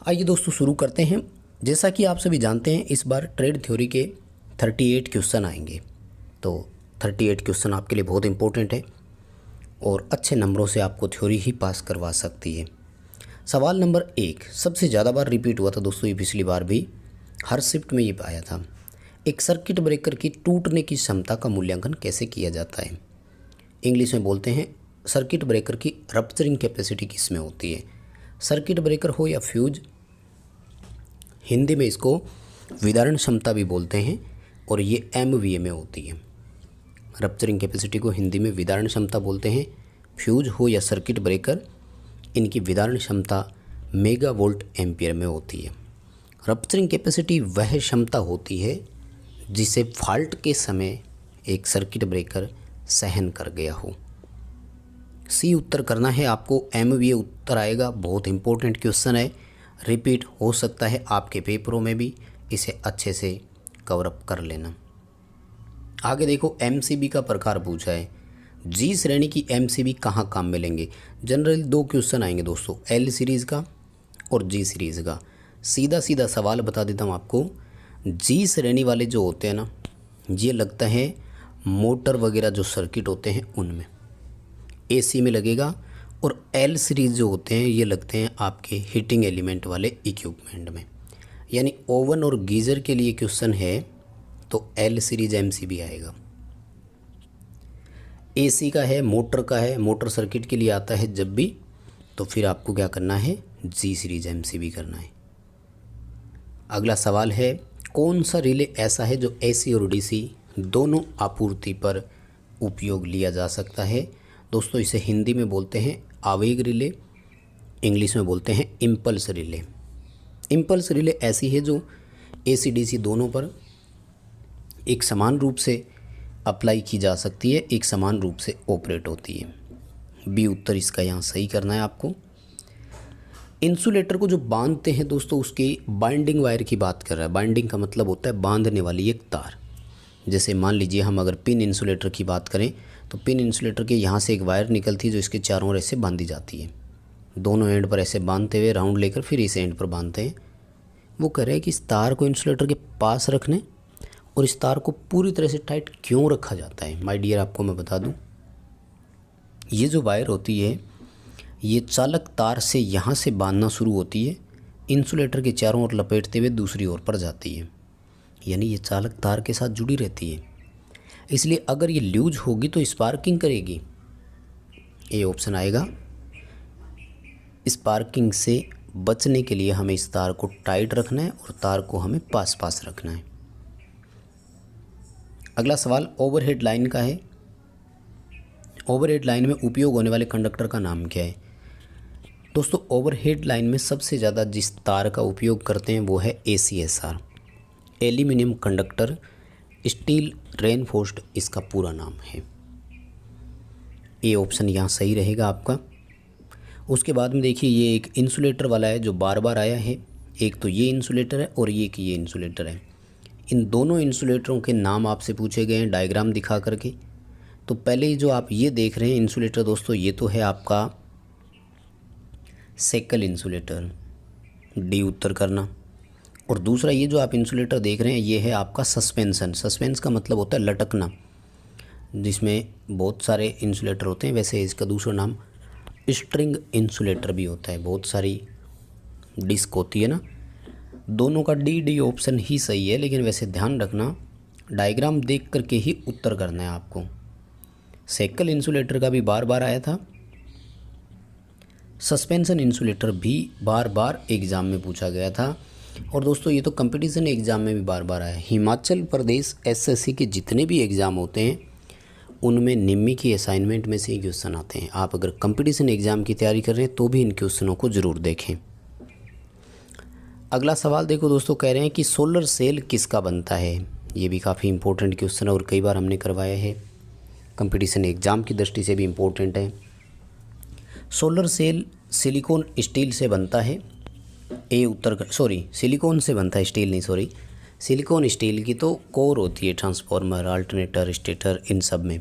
आइए दोस्तों शुरू करते हैं। जैसा कि आप सभी जानते हैं, इस बार ट्रेड थ्योरी के 38 क्वेश्चन आएंगे। तो 38 क्वेश्चन आपके लिए बहुत इंपॉर्टेंट है और अच्छे नंबरों से आपको थ्योरी ही पास करवा सकती है। सवाल नंबर 1 सबसे ज़्यादा बार रिपीट हुआ था दोस्तों, ये पिछली बार भी हर शिफ्ट में ये आया था। एक सर्किट ब्रेकर की टूटने की क्षमता का मूल्यांकन कैसे किया जाता है? इंग्लिश में बोलते हैं सर्किट ब्रेकर की रप्चरिंग कैपेसिटी किस में होती है? सर्किट ब्रेकर हो या फ्यूज, हिंदी में इसको विदारण क्षमता भी बोलते हैं और ये MVA में होती है। रप्चरिंग कैपेसिटी को हिंदी में विदारण क्षमता बोलते हैं। फ्यूज हो या सर्किट ब्रेकर, इनकी विदारण क्षमता मेगा वोल्ट एम्पियर में होती है। रप्चरिंग कैपेसिटी वह क्षमता होती है जिसे फॉल्ट के समय एक सर्किट ब्रेकर सहन कर गया हो। सी उत्तर करना है आपको। MVA उत्तर आएगा। बहुत इंपॉर्टेंट क्वेश्चन है, रिपीट हो सकता है आपके पेपरों में भी, इसे अच्छे से कवर अप कर लेना। आगे देखो, MCB का प्रकार पूछा है। जी श्रेणी की MCB कहाँ काम में लेंगे? जनरली 2 क्वेश्चन आएंगे दोस्तों, L सीरीज़ का और G सीरीज़ का। सीधा सीधा सवाल बता देता हूँ आपको। जी श्रेणी वाले जो होते हैं ना, ये लगता है मोटर वगैरह जो सर्किट होते हैं उनमें, AC में लगेगा। और L सीरीज़ जो होते हैं ये लगते हैं आपके हीटिंग एलिमेंट वाले इक्विपमेंट में। यानी ओवन और गीज़र के लिए क्वेश्चन है तो L सीरीज़ MCB आएगा। AC का है, मोटर का है, मोटर सर्किट के लिए आता है जब भी, तो फिर आपको क्या करना है? G सीरीज़ MCB करना है। अगला सवाल है, कौन सा रिले ऐसा है जो AC और DC दोनों आपूर्ति पर उपयोग लिया जा सकता है? दोस्तों इसे हिंदी में बोलते हैं आवेग रिले, इंग्लिश में बोलते हैं इम्पल्स रिले। इम्पल्स रिले ऐसी है जो AC DC दोनों पर एक समान रूप से अप्लाई की जा सकती है, एक समान रूप से ऑपरेट होती है। बी उत्तर इसका यहाँ सही करना है आपको। इंसुलेटर को जो बांधते हैं दोस्तों, उसकी बाइंडिंग वायर की बात कर रहा है। बाइंडिंग का मतलब होता है बांधने वाली एक तार। जैसे मान लीजिए हम अगर पिन इंसुलेटर की बात करें तो पिन इंसुलेटर के यहाँ से एक वायर निकलती है जो इसके चारों ओर ऐसे बांधी जाती है। दोनों एंड पर ऐसे बांधते हुए राउंड लेकर फिर इस एंड पर बांधते हैं। वो कह रहे हैं कि इस तार को इंसुलेटर के पास रखने और इस तार को पूरी तरह से टाइट क्यों रखा जाता है? माय डियर, आपको मैं बता दूं, ये जो वायर होती है ये चालक तार से यहाँ से बांधना शुरू होती है, इंसुलेटर के चारों ओर लपेटते हुए दूसरी ओर पर जाती है। यानी ये चालक तार के साथ जुड़ी रहती है। इसलिए अगर ये लूज होगी तो स्पार्किंग करेगी। ये ऑप्शन आएगा। स्पार्किंग से बचने के लिए हमें इस तार को टाइट रखना है और तार को हमें पास पास रखना है। अगला सवाल ओवरहेड लाइन का है। ओवरहेड लाइन में उपयोग होने वाले कंडक्टर का नाम क्या है? दोस्तों ओवरहेड लाइन में सबसे ज़्यादा जिस तार का उपयोग करते हैं वो है ACSR, aluminium conductor steel reinforced, इसका पूरा नाम है। ये ऑप्शन यहाँ सही रहेगा आपका। उसके बाद में देखिए, ये एक इंसुलेटर वाला है जो बार बार आया है। एक तो ये इंसुलेटर है और ये इंसुलेटर है। इन दोनों इंसुलेटरों के नाम आपसे पूछे गए हैं डायग्राम दिखा करके। तो पहले जो आप ये देख रहे हैं इंसुलेटर दोस्तों, ये तो है आपका सेकल इंसुलेटर, डी उत्तर करना। और दूसरा ये जो आप इंसुलेटर देख रहे हैं ये है आपका सस्पेंशन। सस्पेंस का मतलब होता है लटकना, जिसमें बहुत सारे इंसुलेटर होते हैं। वैसे इसका दूसरा नाम स्ट्रिंग इंसुलेटर भी होता है। बहुत सारी डिस्क होती है ना, दोनों का डी ऑप्शन ही सही है। लेकिन वैसे ध्यान रखना, डायग्राम देख करके ही उत्तर करना है आपको। सेकल इंसुलेटर का भी बार बार आया था, सस्पेंशन इंसुलेटर भी बार बार एग्ज़ाम में पूछा गया था। और दोस्तों ये तो कंपटीशन एग्ज़ाम में भी बार बार आया। हिमाचल प्रदेश SSC के जितने भी एग्ज़ाम होते हैं उनमें निम्मी की असाइनमेंट में से ही क्वेश्चन आते हैं। आप अगर कंपटीशन एग्ज़ाम की तैयारी कर रहे हैं तो भी इन क्वेश्चनों को ज़रूर देखें। अगला सवाल देखो दोस्तों, कह रहे हैं कि सोलर सेल किसका बनता है? ये भी काफ़ी इंपॉर्टेंट क्वेश्चन है और कई बार हमने करवाया है, कंपटीशन एग्ज़ाम की दृष्टि से भी इम्पोर्टेंट है। सोलर सेल सिलिकॉन स्टील से बनता है। सिलिकॉन से बनता है, स्टील नहीं, सिलिकॉन स्टील की तो कोर होती है, ट्रांसफार्मर, अल्टरनेटर, स्टेटर, इन सब में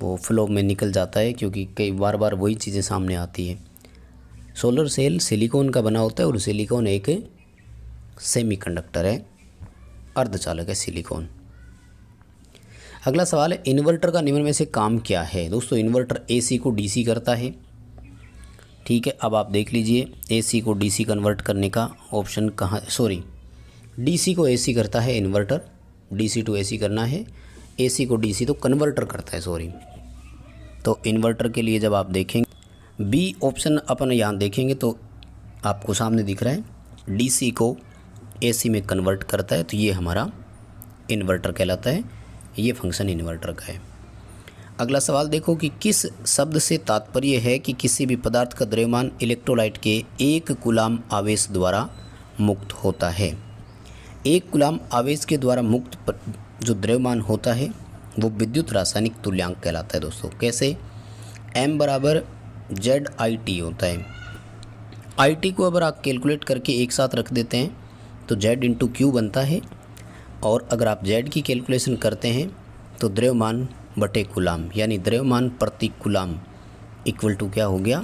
वो फ्लो में निकल जाता है क्योंकि कई बार वही चीज़ें सामने आती है। सोलर सेल सिलिकॉन का बना होता है और सिलिकॉन एक सेमीकंडक्टर है, अर्धचालक है सिलिकॉन। अगला सवाल है इन्वर्टर का निम्न में से काम क्या है। दोस्तों इन्वर्टर एसी को डीसी करता है। ठीक है, अब आप देख लीजिए एसी को डीसी कन्वर्ट करने का ऑप्शन कहाँ, सॉरी डीसी को एसी करता है इन्वर्टर, डीसी टू एसी करना है, एसी को डीसी तो कन्वर्टर करता है, सॉरी। तो इन्वर्टर के लिए जब आप देखेंगे बी ऑप्शन अपन यहाँ देखेंगे तो आपको सामने दिख रहा है डीसी को एसी में कन्वर्ट करता है, तो ये हमारा इन्वर्टर कहलाता है, ये फंक्शन इन्वर्टर का है। अगला सवाल देखो कि किस शब्द से तात्पर्य है कि किसी भी पदार्थ का द्रव्यमान इलेक्ट्रोलाइट के 1 कूलाम आवेश द्वारा मुक्त होता है। 1 कूलाम आवेश के द्वारा मुक्त जो द्रव्यमान होता है वो विद्युत रासायनिक तुल्यांक कहलाता है। दोस्तों कैसे, m बराबर ZIT होता है। IT को अगर आप कैलकुलेट करके एक साथ रख देते हैं तो Z इंटू Q बनता है, और अगर आप Z की कैलकुलेशन करते हैं तो द्रव्यमान बटे कूलाम यानी द्रव्यमान प्रति कूलाम इक्वल टू क्या हो गया,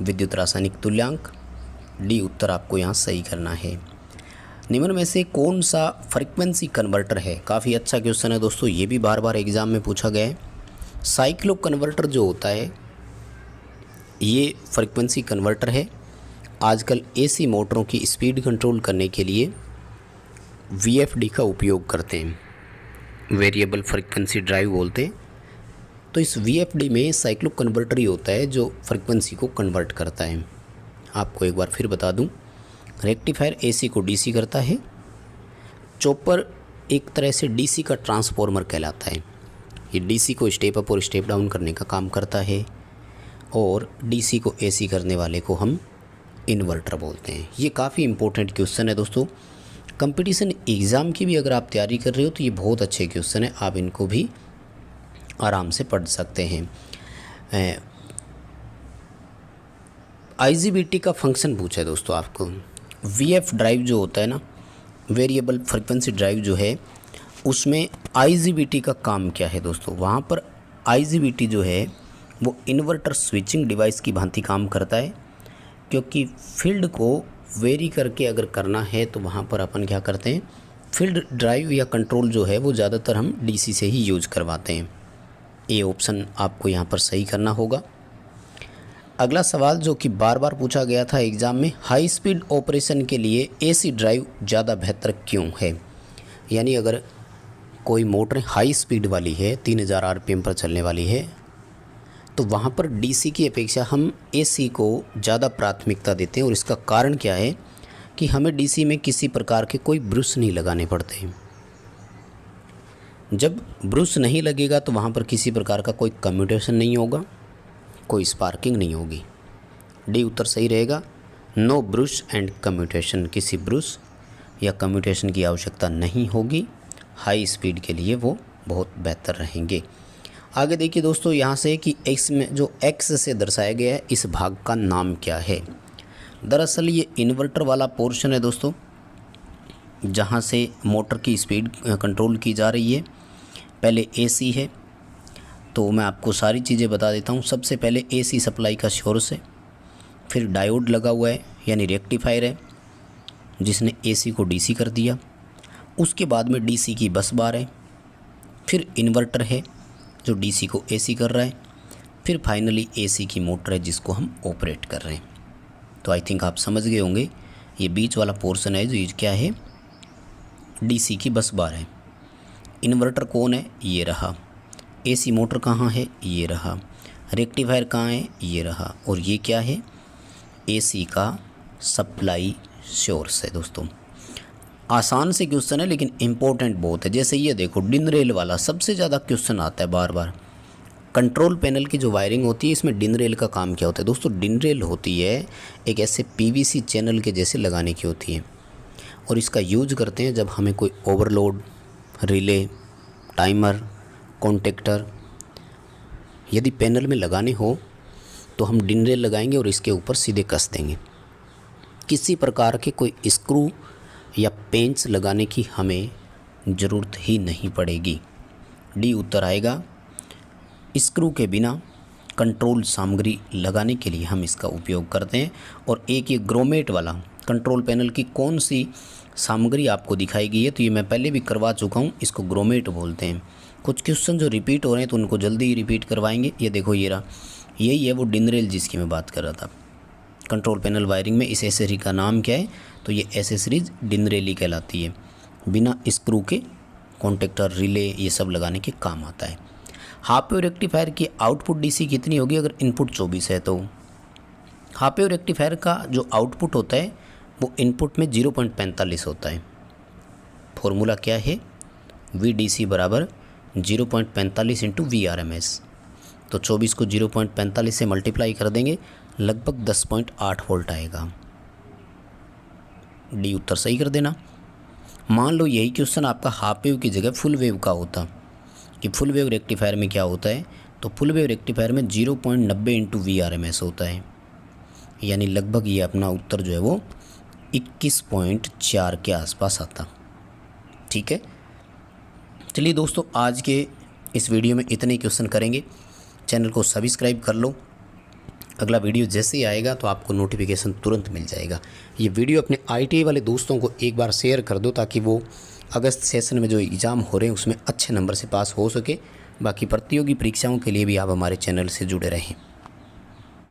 विद्युत रासायनिक तुल्यांक। डी उत्तर आपको यहाँ सही करना है। निम्न में से कौन सा फ्रीक्वेंसी कन्वर्टर है। काफ़ी अच्छा क्वेश्चन है दोस्तों, ये भी बार बार एग्जाम में पूछा गया है। साइक्लो कन्वर्टर जो होता है ये फ्रीक्वेंसी कन्वर्टर है। आजकल एसी मोटरों की स्पीड कंट्रोल करने के लिए VFD का उपयोग करते हैं, वेरिएबल फ्रीक्वेंसी ड्राइव बोलते हैं। तो इस VFD में साइक्लो कन्वर्टर ही होता है जो फ्रीक्वेंसी को कन्वर्ट करता है। आपको एक बार फिर बता दूं, रेक्टिफायर एसी को डीसी करता है, चॉपर एक तरह से डीसी का ट्रांसफॉर्मर कहलाता है। ये डीसी को स्टेप अप और स्टेप डाउन करने का काम करता है, और डीसी को एसी करने वाले को हम इन्वर्टर बोलते हैं। ये काफ़ी इंपॉर्टेंट क्वेश्चन है दोस्तों, कंपटीशन एग्ज़ाम की भी अगर आप तैयारी कर रहे हो तो ये बहुत अच्छे क्वेश्चन है, आप इनको भी आराम से पढ़ सकते हैं। IGBT का फंक्शन पूछा है दोस्तों आपको। VF ड्राइव जो होता है ना, वेरिएबल फ्रीक्वेंसी ड्राइव जो है, उसमें IGBT का काम क्या है दोस्तों। वहाँ पर IGBT जो है वो इन्वर्टर स्विचिंग डिवाइस की भांति काम करता है, क्योंकि फील्ड को वेरी करके अगर करना है तो वहाँ पर अपन क्या करते हैं, फील्ड ड्राइव या कंट्रोल जो है वो ज़्यादातर हम DC से ही यूज करवाते हैं। ये ऑप्शन आपको यहाँ पर सही करना होगा। अगला सवाल जो कि बार बार पूछा गया था एग्ज़ाम में, हाई स्पीड ऑपरेशन के लिए AC ड्राइव ज़्यादा बेहतर क्यों है। यानी अगर कोई मोटर हाई स्पीड वाली है, 3000 RPM पर चलने वाली है, तो वहाँ पर DC की अपेक्षा हम AC को ज़्यादा प्राथमिकता देते हैं। और इसका कारण क्या है कि हमें DC में किसी प्रकार के कोई ब्रश नहीं लगाने पड़ते हैं। जब ब्रश नहीं लगेगा तो वहाँ पर किसी प्रकार का कोई कम्यूटेशन नहीं होगा, कोई स्पार्किंग नहीं होगी। डी उत्तर सही रहेगा। नो ब्रश एंड कम्यूटेशन, किसी ब्रश या कम्यूटेशन की आवश्यकता नहीं होगी। हाई स्पीड के लिए वो बहुत बेहतर रहेंगे। आगे देखिए दोस्तों यहाँ से कि एक्स में जो एक्स से दर्शाया गया है इस भाग का नाम क्या है। दरअसल ये इन्वर्टर वाला पोर्शन है दोस्तों, जहाँ से मोटर की स्पीड कंट्रोल की जा रही है। पहले AC है, तो मैं आपको सारी चीज़ें बता देता हूँ। सबसे पहले AC सप्लाई का सोर्स है, फिर डायोड लगा हुआ है यानी रेक्टिफायर है जिसने AC को DC कर दिया। उसके बाद में DC की बस बार है, फिर इन्वर्टर है जो DC को AC कर रहा है, फिर फाइनली AC की मोटर है जिसको हम ऑपरेट कर रहे हैं। तो आई थिंक आप समझ गए होंगे, ये बीच वाला पोर्शन है जो ये क्या है, DC की बस बार है। इन्वर्टर कौन है, ये रहा। AC मोटर कहाँ है, ये रहा। रेक्टिफायर कहाँ है, ये रहा। और ये क्या है, AC का सप्लाई सोर्स है दोस्तों। आसान से क्वेश्चन है लेकिन इम्पोर्टेंट बहुत है। जैसे ये देखो डिन रेल वाला सबसे ज़्यादा क्वेश्चन आता है बार बार। कंट्रोल पैनल की जो वायरिंग होती है इसमें डिन रेल का काम क्या होता है दोस्तों। डिन रेल होती है एक ऐसे PVC चैनल के जैसे लगाने की होती है, और इसका यूज करते हैं जब हमें कोई ओवरलोड, रिले, टाइमर, कॉन्टेक्टर यदि पैनल में लगाने हो तो हम डिन रेल लगाएंगे और इसके ऊपर सीधे कस देंगे। किसी प्रकार के कोई स्क्रू या पेंच लगाने की हमें ज़रूरत ही नहीं पड़ेगी। डी उत्तर आएगा। स्क्रू के बिना कंट्रोल सामग्री लगाने के लिए हम इसका उपयोग करते हैं। और एक ये ग्रोमेट वाला कंट्रोल पैनल की कौन सी सामग्री आपको दिखाई गई है, तो ये मैं पहले भी करवा चुका हूँ, इसको ग्रोमेट बोलते हैं। कुछ क्वेश्चन जो रिपीट हो रहे हैं तो उनको जल्दी ही रिपीट करवाएंगे। ये देखो ये रहा, यही है वो डिनरेल जिसकी मैं बात कर रहा था। कंट्रोल पैनल वायरिंग में इस एसेसरी का नाम क्या है, तो ये एसेसरीज डिनरेली कहलाती है। बिना स्क्रू के कॉन्टेक्टर, रिले ये सब लगाने के काम आता है। हाफ वेव रेक्टिफायर की आउटपुट डीसी कितनी होगी अगर इनपुट 24 है तो? हाफ वेव रेक्टिफायर का जो आउटपुट होता है वो इनपुट में 0.45 होता है। फॉर्मूला क्या है, VDC बराबर 0.45 इंटू VRMS। तो 24 को 0.45 से मल्टीप्लाई कर देंगे, लगभग 10.8 वोल्ट आएगा। डी उत्तर सही कर देना। मान लो यही क्वेश्चन आपका हाफ वेव की जगह फुल वेव का होता कि फुल वेव रेक्टिफायर में क्या होता है, तो फुल वेव रेक्टिफायर में 0.90 इंटू VRMS होता है, यानी लगभग ये अपना उत्तर जो है वो 21.4 के आसपास आता। ठीक है, चलिए दोस्तों, आज के इस वीडियो में इतने क्वेश्चन करेंगे। चैनल को सब्सक्राइब कर लो, अगला वीडियो जैसे ही आएगा तो आपको नोटिफिकेशन तुरंत मिल जाएगा। ये वीडियो अपने ITI वाले दोस्तों को एक बार शेयर कर दो ताकि वो अगस्त सेशन में जो एग्ज़ाम हो रहे हैं उसमें अच्छे नंबर से पास हो सके। बाकी प्रतियोगी परीक्षाओं के लिए भी आप हमारे चैनल से जुड़े रहें।